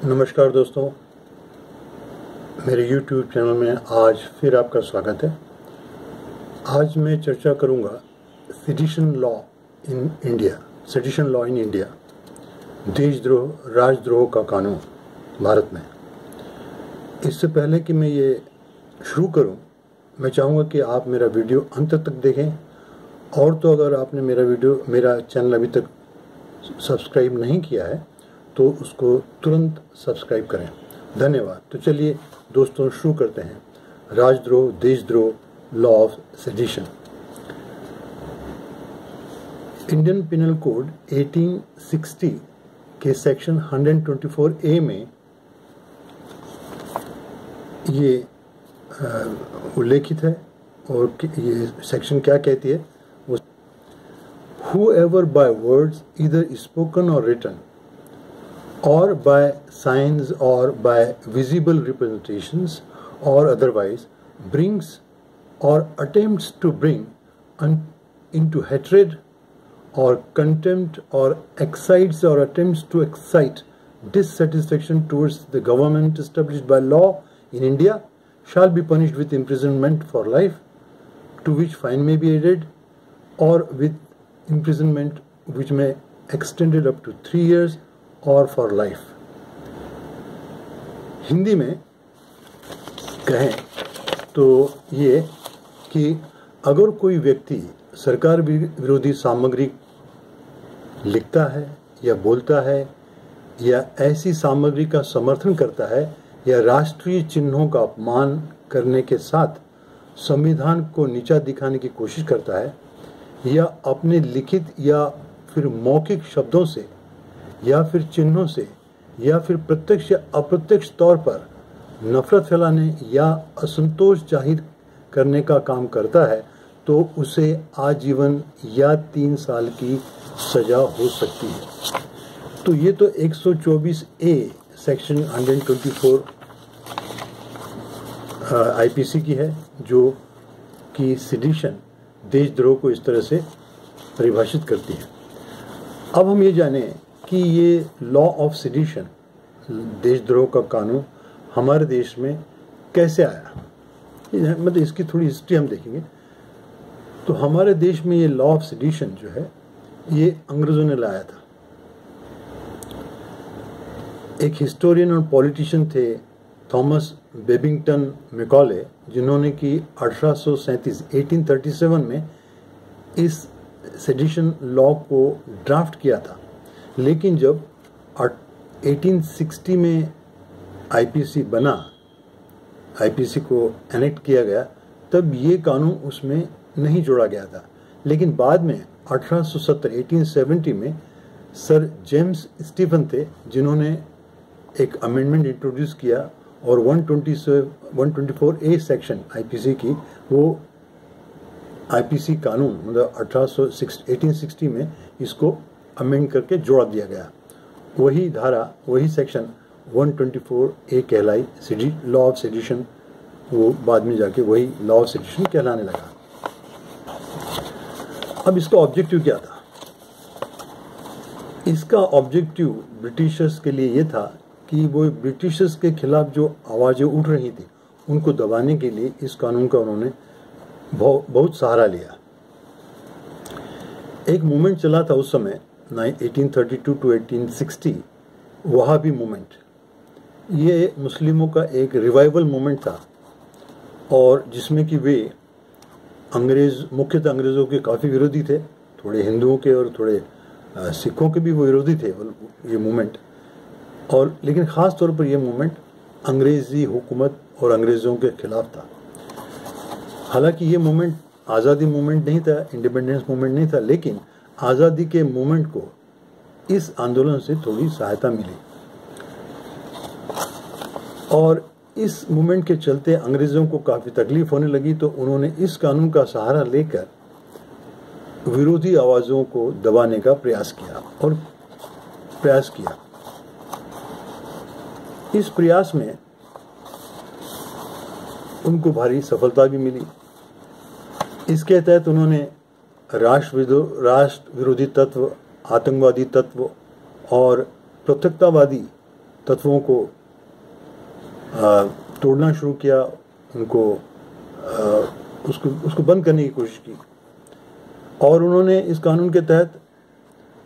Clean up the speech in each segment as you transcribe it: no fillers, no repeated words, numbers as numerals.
नमस्कार दोस्तों, मेरे YouTube चैनल में आज फिर आपका स्वागत है। आज मैं चर्चा करूंगा सेडिशन लॉ इन इंडिया, देशद्रोह राजद्रोह का कानून भारत में। इससे पहले कि मैं ये शुरू करूं, मैं चाहूँगा कि आप मेरा वीडियो अंत तक देखें, और तो अगर आपने मेरा चैनल अभी तक सब्सक्राइब नहीं किया है तो उसको तुरंत सब्सक्राइब करें। धन्यवाद। तो चलिए दोस्तों शुरू करते हैं। राजद्रोह देशद्रोह, law of sedition. Indian penal code 1860 के सेक्शन 124A में ये उल्लेखित है, और ये सेक्शन क्या कहती है? Whoever by words either spoken or written or by signs or by visible representations or otherwise brings or attempts to bring into hatred or contempt or excites or attempts to excite dissatisfaction towards the government established by law in India shall be punished with imprisonment for life, to which fine may be added, or with imprisonment which may extended up to 3 years और for life. Hindi में कहें तो ये कि अगर कोई व्यक्ति सरकार विरोधी सामग्री लिखता है या बोलता है या ऐसी सामग्री का समर्थन करता है या राष्ट्रीय चिन्हों का अपमान करने के साथ संविधान को नीचा दिखाने की कोशिश करता है, या अपने लिखित या फिर मौखिक शब्दों से या फिर चिन्हों से या फिर प्रत्यक्ष या अप्रत्यक्ष तौर पर नफरत फैलाने या असंतोष जाहिर करने का काम करता है, तो उसे आजीवन या 3 साल की सजा हो सकती है। तो ये तो 124A सेक्शन 124 आईपीसी की है, जो कि सेडिशन देशद्रोह को इस तरह से परिभाषित करती है। अब हम ये जानें कि ये लॉ ऑफ सेडिशन, देशद्रोह का कानून, हमारे देश में कैसे आया। मतलब इसकी थोड़ी हिस्ट्री हम देखेंगे। तो हमारे देश में ये लॉ ऑफ सेडिशन जो है, ये अंग्रेजों ने लाया था। एक हिस्टोरियन और पॉलिटिशियन थे थॉमस बेबिंगटन मैकॉले, जिन्होंने कि 1837 में इस सेडिशन लॉ को ड्राफ्ट किया था। लेकिन जब 1860 में आईपीसी बना, आईपीसी को एनेक्ट किया गया, तब ये कानून उसमें नहीं जोड़ा गया था। लेकिन बाद में 1870 में सर जेम्स स्टीफन थे, जिन्होंने एक अमेंडमेंट इंट्रोड्यूस किया, और 124A सेक्शन आईपीसी की, वो आईपीसी कानून मतलब 1860 में इसको अमेंड करके जोड़ा दिया गया। वही धारा, वही सेक्शन 124A कहलाई लॉ ऑफ सेडिशन। वो बाद में जाके वही लॉ ऑफ सेडिशन कहलाने लगा। अब इसका ऑब्जेक्टिव क्या था? इसका ऑब्जेक्टिव ब्रिटिशर्स के लिए ये था कि वो ब्रिटिशर्स के खिलाफ जो आवाज़ें उठ रही थी, उनको दबाने के लिए इस कानून का उन्होंने बहुत सहारा लिया। एक मूवमेंट चला था उस समय 1832 to 1860, वहाबी मूवमेंट। ये मुस्लिमों का एक रिवाइवल मूवमेंट था, और जिसमें कि वे मुख्यतः अंग्रेज़ों के काफ़ी विरोधी थे, थोड़े हिंदुओं के और थोड़े सिखों के भी वो विरोधी थे ये मूवमेंट। और लेकिन ख़ास तौर पर यह मूवमेंट अंग्रेज़ी हुकूमत और अंग्रेज़ों के खिलाफ था। हालांकि ये मूवमेंट आज़ादी मूवमेंट नहीं था, इंडिपेंडेंस मूवमेंट नहीं था, लेकिन आज़ादी के मूवमेंट को इस आंदोलन से थोड़ी सहायता मिली। और इस मूवमेंट के चलते अंग्रेज़ों को काफ़ी तकलीफ होने लगी, तो उन्होंने इस कानून का सहारा लेकर विरोधी आवाज़ों को दबाने का प्रयास किया। इस प्रयास में उनको भारी सफलता भी मिली। इसके तहत उन्होंने राष्ट्र विरोधी तत्व, आतंकवादी तत्व और पृथकतावादी तत्वों को तोड़ना शुरू किया, उनको उसको बंद करने की कोशिश की। और उन्होंने इस कानून के तहत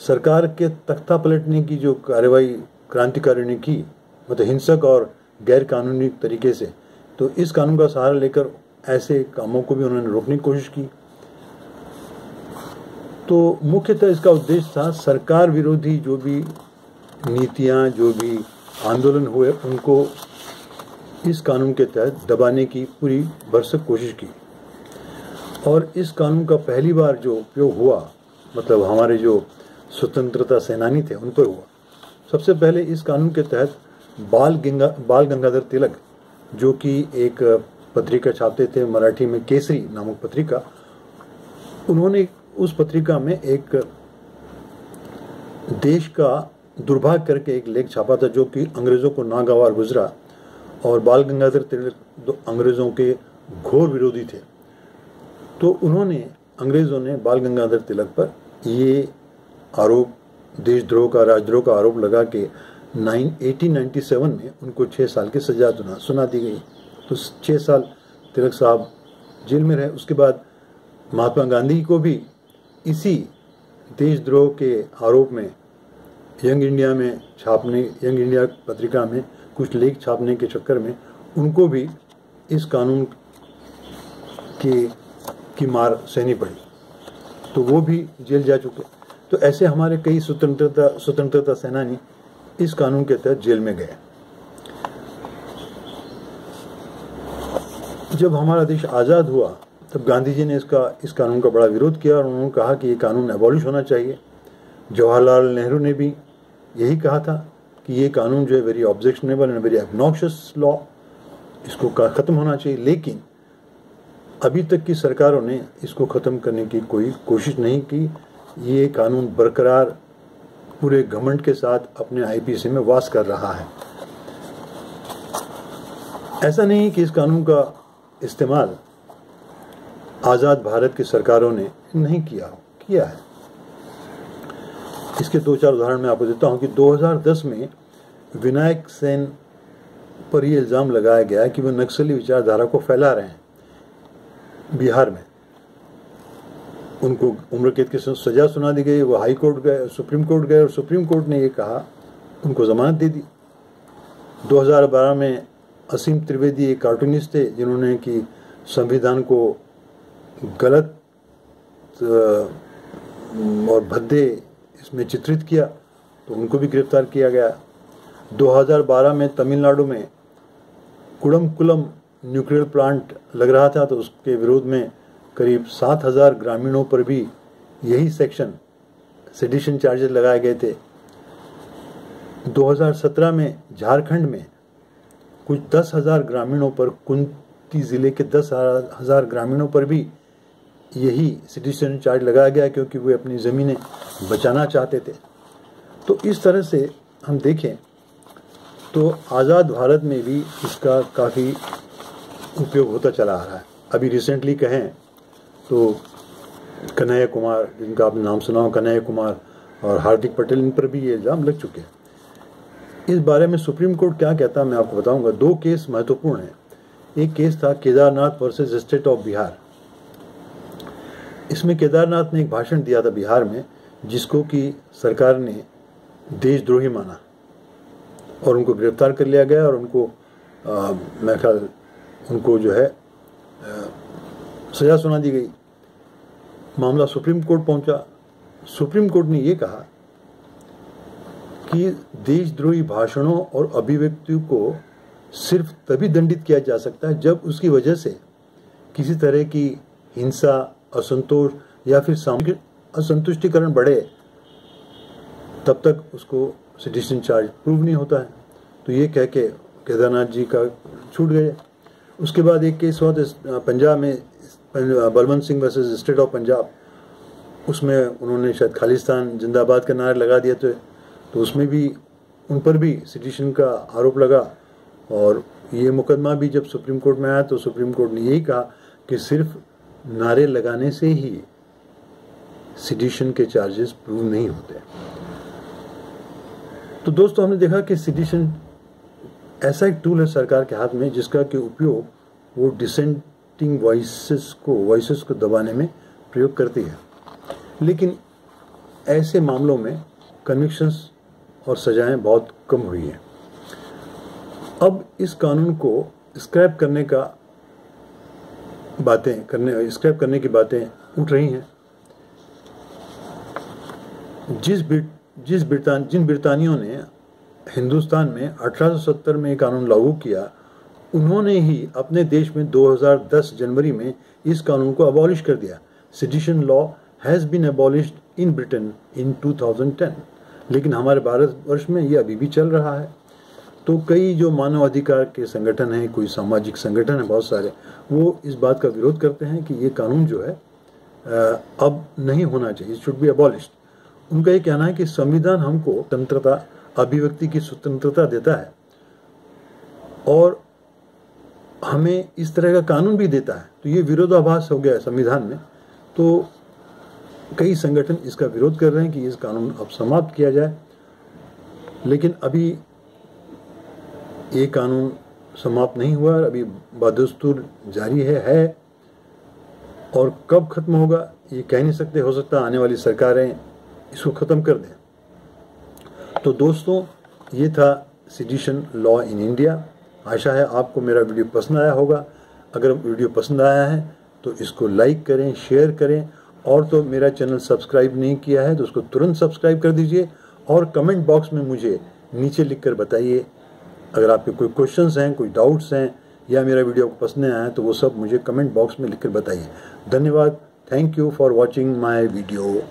सरकार के तख्ता पलटने की जो कार्रवाई क्रांतिकारियों ने की, मतलब हिंसक और गैर कानूनी तरीके से, तो इस कानून का सहारा लेकर ऐसे कामों को भी उन्होंने रोकने की कोशिश की। तो मुख्यतः इसका उद्देश्य था सरकार विरोधी जो भी नीतियां, जो भी आंदोलन हुए, उनको इस कानून के तहत दबाने की पूरी भरसक कोशिश की। और इस कानून का पहली बार जो उपयोग हुआ, मतलब हमारे जो स्वतंत्रता सेनानी थे उन पर हुआ। सबसे पहले इस कानून के तहत बाल गंगाधर तिलक, जो कि एक पत्रिका छापते थे मराठी में, केसरी नामक पत्रिका, उन्होंने उस पत्रिका में एक देश का दुर्भाग्य करके एक लेख छापा था जो कि अंग्रेजों को नागवार गुजरा। और बाल गंगाधर तिलक अंग्रेजों के घोर विरोधी थे। तो अंग्रेजों ने बाल गंगाधर तिलक पर ये आरोप, देशद्रोह का, राजद्रोह का आरोप लगा के 1897 में उनको 6 साल की सजा सुना दी गई। तो 6 साल तिलक साहब जेल में रहे। उसके बाद महात्मा गांधी को भी इसी देशद्रोह के आरोप में यंग इंडिया पत्रिका में कुछ लेख छापने के चक्कर में उनको भी इस कानून की मार सहनी पड़ी। तो वो भी जेल जा चुके। तो ऐसे हमारे कई स्वतंत्रता सेनानी इस कानून के तहत जेल में गए। जब हमारा देश आज़ाद हुआ तब गांधी जी ने इस कानून का बड़ा विरोध किया और उन्होंने कहा कि ये कानून एबॉलिश होना चाहिए। जवाहरलाल नेहरू ने भी यही कहा था कि ये कानून जो है very objectionable and very obnoxious law, इसको ख़त्म होना चाहिए। लेकिन अभी तक की सरकारों ने इसको ख़त्म करने की कोई कोशिश नहीं की। ये कानून बरकरार पूरे घमंड के साथ अपने आईपीसी में वास कर रहा है। ऐसा नहीं कि इस कानून का इस्तेमाल आज़ाद भारत की सरकारों ने नहीं किया है। इसके 2-4 उदाहरण मैं आपको देता हूं कि 2010 में विनायक सेन पर यह इल्ज़ाम लगाया गया कि वे नक्सली विचारधारा को फैला रहे हैं बिहार में। उनको उम्र कैद की सजा सुना दी गई। वो हाई कोर्ट गए, सुप्रीम कोर्ट गए और सुप्रीम कोर्ट ने ये कहा, उनको जमानत दे दी। 2012 में असीम त्रिवेदी एक कार्टूनिस्ट थे जिन्होंने कि संविधान को गलत और भद्दे इसमें चित्रित किया, तो उनको भी गिरफ्तार किया गया। 2012 में तमिलनाडु में कुडमकुलम न्यूक्लियर प्लांट लग रहा था, तो उसके विरोध में करीब 7,000 ग्रामीणों पर भी यही सेडिशन चार्जेस लगाए गए थे। 2017 में झारखंड में कुछ 10,000 ग्रामीणों पर, कुंती जिले के 10,000 ग्रामीणों पर भी यही सेडिशन चार्ज लगाया गया क्योंकि वे अपनी ज़मीनें बचाना चाहते थे। तो इस तरह से हम देखें तो आज़ाद भारत में भी इसका काफ़ी उपयोग होता चला आ रहा है। अभी रिसेंटली कहें तो कन्हैया कुमार, जिनका आपने नाम सुना हो, कन्हैया कुमार और हार्दिक पटेल, इन पर भी ये इल्ज़ाम लग चुके हैं। इस बारे में सुप्रीम कोर्ट क्या कहता है मैं आपको बताऊंगा। 2 केस महत्वपूर्ण हैं। एक केस था Kedarnath versus state of Bihar. इसमें केदारनाथ ने एक भाषण दिया था बिहार में जिसको कि सरकार ने देशद्रोही माना और उनको गिरफ्तार कर लिया गया और मैं ख्याल उनको जो है सजा सुना दी गई। मामला सुप्रीम कोर्ट पहुंचा। सुप्रीम कोर्ट ने यह कहा कि देशद्रोही भाषणों और अभिव्यक्तियों को सिर्फ तभी दंडित किया जा सकता है जब उसकी वजह से किसी तरह की हिंसा, असंतोष या फिर सामाजिक असंतुष्टिकरण बढ़े, तब तक उसको सेडिशन चार्ज प्रूव नहीं होता है। तो ये कह के केदारनाथ जी का छूट गए। उसके बाद एक केस हुआ पंजाब में, Balwant Singh versus state of Punjab. उसमें उन्होंने शायद खालिस्तान जिंदाबाद का नारा लगा दिया तो उसमें भी उन पर भी सेडिशन का आरोप लगा। और ये मुकदमा भी जब सुप्रीम कोर्ट में आया तो सुप्रीम कोर्ट ने यही कहा कि सिर्फ नारे लगाने से ही सेडिशन के चार्जेस प्रूव नहीं होते। तो दोस्तों हमने देखा कि सिडिशन ऐसा एक टूल है सरकार के हाथ में जिसका कि उपयोग वो डिसेंटिंग वॉइसेस को दबाने में प्रयोग करती है, लेकिन ऐसे मामलों में कन्विक्शंस और सजाएं बहुत कम हुई हैं। अब इस कानून को स्क्रैप करने की बातें उठ रही हैं। जिन ब्रितानियों ने हिंदुस्तान में 1870 में कानून लागू किया, उन्होंने ही अपने देश में 2010 जनवरी में इस कानून को अबॉलिश कर दिया। Sedition law has been abolished in Britain in 2010, लेकिन हमारे भारतवर्ष में ये अभी भी चल रहा है। तो कई जो मानवाधिकार के संगठन हैं, कोई सामाजिक संगठन है बहुत सारे, वो इस बात का विरोध करते हैं कि ये कानून जो है अब नहीं होना चाहिए, शुड बी अबॉलिश्ड। उनका ये कहना है कि संविधान हमको स्वतंत्रता, अभिव्यक्ति की स्वतंत्रता देता है और हमें इस तरह का कानून भी देता है, तो ये विरोधाभास हो गया संविधान में। तो कई संगठन इसका विरोध कर रहे हैं कि इस कानून अब समाप्त किया जाए, लेकिन अभी ये कानून समाप्त नहीं हुआ, अभी बदस्तूर जारी है और कब खत्म होगा ये कह नहीं सकते। हो सकता है आने वाली सरकारें इसको ख़त्म कर दें। तो दोस्तों, ये था सेडिशन लॉ इन इंडिया। आशा है आपको मेरा वीडियो पसंद आया होगा। अगर वीडियो पसंद आया है तो इसको लाइक करें, शेयर करें, और तो मेरा चैनल सब्सक्राइब नहीं किया है तो उसको तुरंत सब्सक्राइब कर दीजिए और कमेंट बॉक्स में मुझे नीचे लिखकर बताइए अगर आपके कोई क्वेश्चंस हैं, कोई डाउट्स हैं, या मेरा वीडियो को पसंद आया है तो वो सब मुझे कमेंट बॉक्स में लिखकर बताइए। धन्यवाद। Thank you for watching my video.